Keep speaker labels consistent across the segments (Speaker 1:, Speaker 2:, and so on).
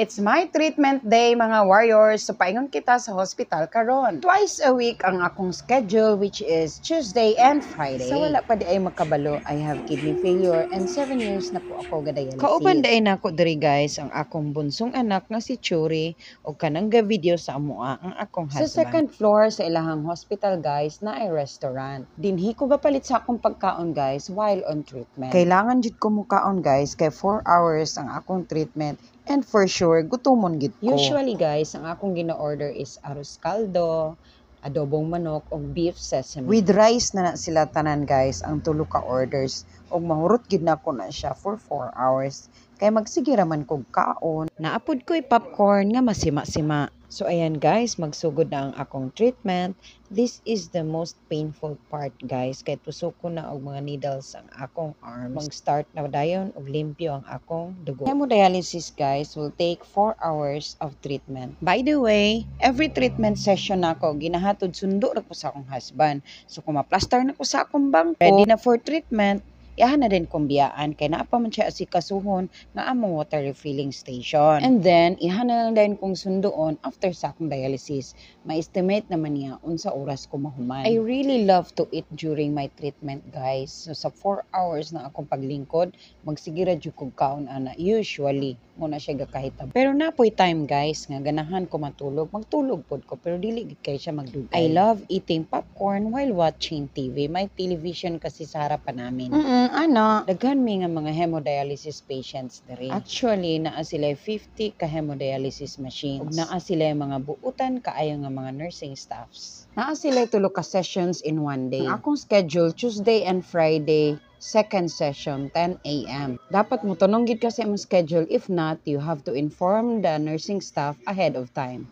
Speaker 1: It's my treatment day mga warriors. So paingon kita sa hospital karon. Twice a week ang akong schedule which is Tuesday and Friday. Sa wala pa di ay makabalo, I have kidney failure and 7 years na po ako gadialysis. Kauban day na ako diri guys ang akong bunsong anak nga si Churi o kanang video sa amoa ang akong husband. Sa second floor sa ilahang hospital guys na ay restaurant. Dinhi ko gapalit sa akong pagkaon guys while on treatment. Kailangan jud ko mukaon guys kay 4 hours ang akong treatment. And for sure, gutomon gid ko. Usually guys, ang akong gina-order is arroz caldo, adobong manok, o beef sesame. With rice na sila tanan guys, ang tulo ka orders. Og mahurot gid na ko na siya for 4 hours. Kaya magsige raman kog kaon. Naapod ko'y popcorn nga masima-sima. So ayan guys, magsugod na ang akong treatment. This is the most painful part guys. Kaya tusok ko na og mga needles ang akong arms. Mag-start na dayon og limpyo ang akong dugo. Hemodialysis guys will take 4 hours of treatment. By the way, every treatment session nako ginahatod sundo ra ko sa akong husband. So kung ma-plaster na ko sa akong bangko, ready na for treatment, yahan na din kong biyaan kay naa pa man siya asikasuhon nga among water refilling station. And then, ihan na lang din kong sundoon after sa akong dialysis. Ma-estimate naman niya unsa oras ko mahuman. I really love to eat during my treatment guys. So sa 4 hours na akong paglingkod, magsigira jud kog kaon ana. Usually, muna siya gakahita. Pero napoy time guys nga ganahan ko matulog. Magtulog pod ko pero dili gid kay siya magdugay. I love eating popcorn while watching TV. May television kasi sa harapan namin. Ana, daghan mi nga mga hemodialysis patients diri. Actually, naa sila 50 ka hemodialysis machines. Ug naa sila mga buutan kaayo nga mga nursing staffs. Naa sila tulo ka sessions in one day. Ang akong schedule Tuesday and Friday, second session 10 a.m. Dapat mo tanong gid kasi ang schedule, if not you have to inform the nursing staff ahead of time.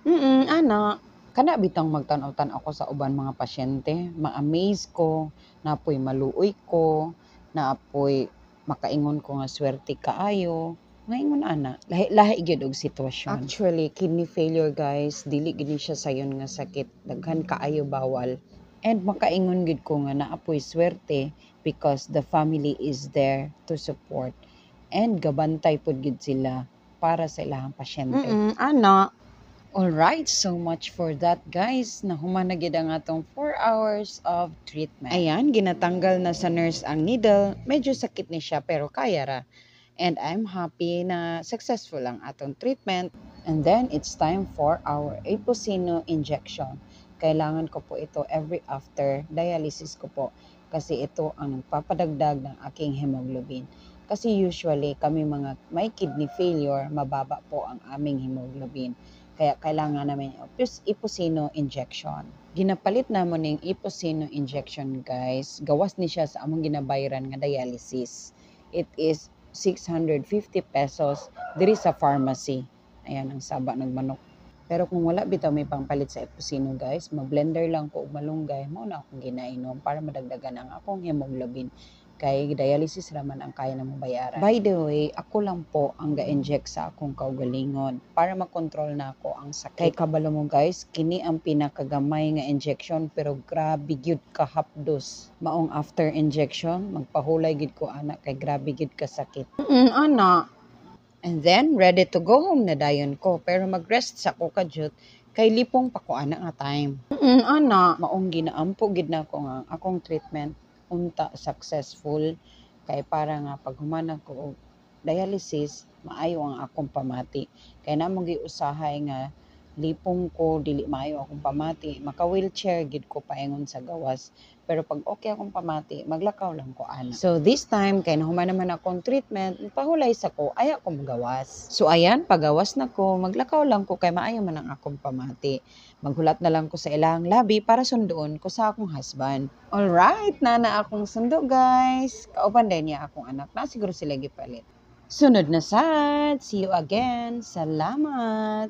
Speaker 1: Ana, kana bitang magtan-aw ako sa uban mga pasyente, ma-amaze ko, napoy maluoy ko, naapoy makaingon ko nga swerte kaayo. Ngayon ana, lahi gyud og sitwasyon. Actually, kidney failure guys, dili gid siya sayon nga sakit, daghan kaayo bawal. And makaingon gid ko nga naapoy swerte because the family is there to support. And gabantay pod gid sila para sa ilahang pasyente. Ana. Alright, so much for that guys. Nahuman na gid ang atong 4 hours of treatment. Ayan, ginatanggal na sa nurse ang needle. Medyo sakit ni siya pero kaya ra. And I'm happy na successful ang atong treatment. And then it's time for our Eposino injection. Kailangan ko po ito every after dialysis ko po. Kasi ito ang nagpapadagdag ng aking hemoglobin. Kasi usually kami mga may kidney failure, mababa po ang aming hemoglobin. Kaya kailangan namin Eposino injection. Ginapalit namon ning Eposino injection guys. Gawas ni siya sa among ginabayaran nga dialysis. It is 650 pesos diri sa pharmacy. Ayan ang saba ng manok. Pero kung wala bitaw may pangpalit sa Eposino guys, mag-blender lang ko og malunggay, mao na akong ginainom para madagdagan ang akong hemoglobin. Kay dialysis raman ang kaya namong bayaran. By the way, ako lang po ang ga-inject sa akong kaugalingon para makontrol na ako ang sakit. Kay kabalo mo guys, kini ang pinakagamay nga injection pero grabe gyud ka hapdos. Maong after injection, magpahulay gid ko ana kay grabe gyud ka sakit. Ana. And then ready to go home na dayon ko pero mag-rest sa ko kadyot kay lipong pa ko ana nga time. Ana, maong ginaampo gid na ko nga akong treatment unta successful kay para nga paghuman ko og dialysis maayo ang akong pamati kay namong giusahay nga lipong ko dili maayo akong pamati maka wheelchair gid ko paingon sa gawas pero pag okay akong pamati maglakaw lang ko ana. So this time kay nahuman naman akong treatment pahulay sa ko aya ko magawas. So ayan pagawas na ko maglakaw lang ko kay maayo man ang akong pamati. Maghulat na lang ko sa ilang labi para sunduon ko sa akong husband. Alright, na akong sundo guys. Kauban din niya akong anak na siguro sila gipalit. Sunod na sad. See you again. Salamat.